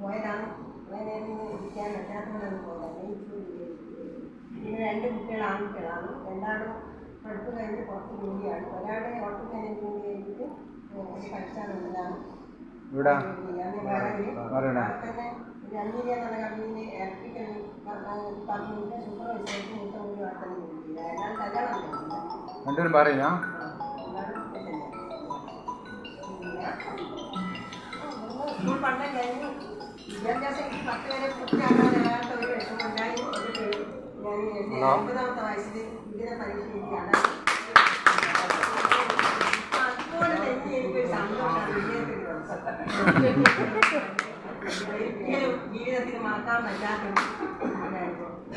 പോയതാണ് ഇരിക്കാൻ പറ്റാത്തതാണ് പോയത്. പിന്നെ 2 കുട്ടികൾ ആൺകുട്ടികളാണ്. രണ്ടാളും പഠിപ്പ് കഴിഞ്ഞ് പുറത്ത് ജോലിയാണ്. ഒരാളുടെ ഹോട്ടൽ മാനേജ്മെന്റ് കഴിഞ്ഞിട്ട് പഠിച്ചാലുള്ളതാണ്. തന്നെ രണ്ടീരിയ എന്നുള്ള കമ്പനിയിൽ ഇലക്ട്രിക്കൽ ഡിപ്പാർട്ട്മെന്റിന്റെ സൂപ്പർവൈസറായിട്ട് മൂത്ത വാർത്തന്നെ ജോലി. എല്ലാം കല്യാണം രണ്ടുപേരും പറയുന്ന സ്കൂൾ പഠനം കഴിഞ്ഞ് വിദ്യാഭ്യാസം 10 വരെ പൂർത്തിയാക്കാനാകാത്ത ഒരു വിഷമമുണ്ടായി. ഞാൻ 9ാമത്തെ വയസ്സിൽ ഇതിനെ പരീക്ഷ എഴുതിയാണ്. അതുപോലെ തന്നെ എനിക്കൊരു സന്തോഷമാണ് ഒരിക്കലും ജീവിതത്തിൽ മറക്കാൻ പറ്റാത്ത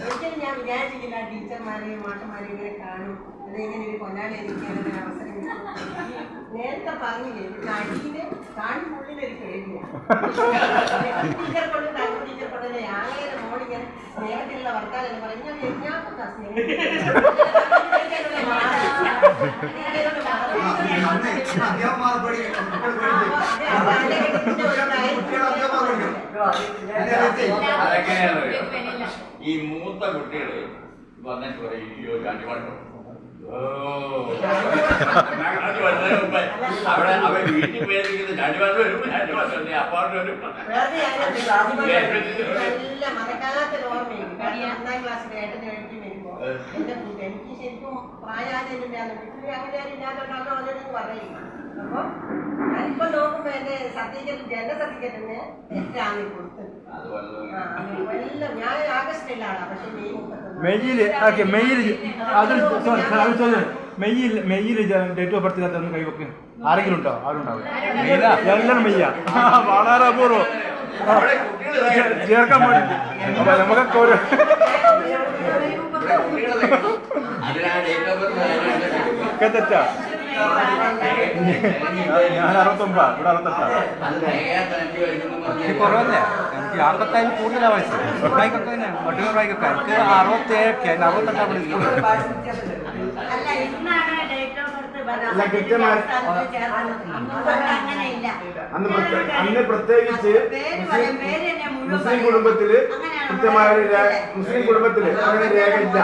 ഒരിക്കലും ഞാൻ വിചാരിച്ചിട്ടില്ല ടീച്ചർമാരെയും മാഷന്മാരെയും ഇങ്ങനെ കാണും. അതെങ്ങനെ ഒരു കൊല്ലാളി എനിക്കാനൊരു അവസരം നേരത്തെ പറഞ്ഞില്ലേ അടിയില് കാണിനുള്ളിലൊരു പേടിയാണ്. ടീച്ചർ കൊണ്ട് തങ്ക ടീച്ചർ കൊണ്ട് ആകെ മോളിങ്ങനെ സ്നേഹത്തിലുള്ള വർത്താനം പറയും. ഞാൻ ഈ മൂത്ത കുട്ടികള് വന്നിട്ട് പറയും അടിപാട്ടോ അവിടെ അവർ വീട്ടിൽ പേരിക്കുന്നത് രണ്ടുപാട്ട് വരും അപ്പാട്ട് വരും. നല്ല മറക്കാത്തൊരു ഓർമ്മയുണ്ട്. 1ാം ക്ലാസ്സിൽ ഏട്ടന് കഴിക്കും വരുമ്പോ എന്റെ കൂട്ട് എനിക്ക് ശരിക്കും പ്രായാതില്ലാന്ന് വീട്ടിൽ അങ്ങനെ ആരും ഇല്ലാത്തോണ്ടാണോ അവരോട് പറയില്ല. അപ്പൊ ഞാനിപ്പോ നോക്കുമ്പോ എന്റെ സർട്ടിഫിക്കറ്റ് ജനറൽ സർട്ടിഫിക്കറ്റ് തന്നെ തെറ്റാണ് കൊടുത്തത്. എല്ലാം ഞാൻ ആഗസ്റ്റിലുള്ള ആളാ. പക്ഷെ മെയ്യിൽ ഡേറ്റ് ഓഫ് ബർത്ത് ഒന്ന് കൈവെക്ക്. ആരെങ്കിലും ഉണ്ടോ? ആരും ഉണ്ടാവില്ല. എല്ലാവരും മെയ്യ. വളരെ അപൂർവം ചേർക്കാൻ വേണ്ടി നമുക്കൊക്കെ ഒരു തെറ്റാ. ഞാൻ 69, ഇവിടെ 68. കുറവല്ലേ? എനിക്ക് 67 കൂടുതലാ വയസ്സ്. പ്രായിക്കൊക്കെ തന്നെ മറ്റൊരു പ്രായിക്കൊക്കെ എനിക്ക് 67 68 പഠിക്കുന്നത്. അന്ന് പ്രത്യേകിച്ച് മുസ്ലിം കുടുംബത്തില് കൃത്യമായ മുസ്ലിം കുടുംബത്തില് അങ്ങനെ രേഖ ഇല്ല.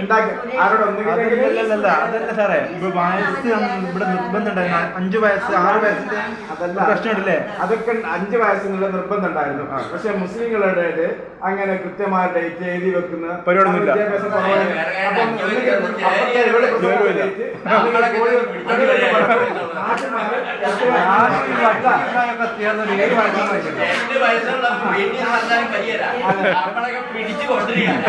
ഉണ്ടാക്കി ആരോടൊന്നുമില്ല. അതല്ല സാറേ, വയസ്സ് ഇവിടെ നിർബന്ധം ഉണ്ടായിരുന്നു. 5 വയസ്സ് 6 വയസ്സിന്റെ അതല്ല പ്രശ്നമില്ലേ? അതൊക്കെ 5 വയസ്സിനുള്ള നിർബന്ധം ഉണ്ടായിരുന്നു. പക്ഷെ മുസ്ലിങ്ങളുടെ അങ്ങനെ കൃത്യമായ ഡേറ്റ് എഴുതി വെക്കുന്ന പരിപാടിയൊന്നുമില്ല. പിടിച്ചു കൊണ്ടിരിക്കുക.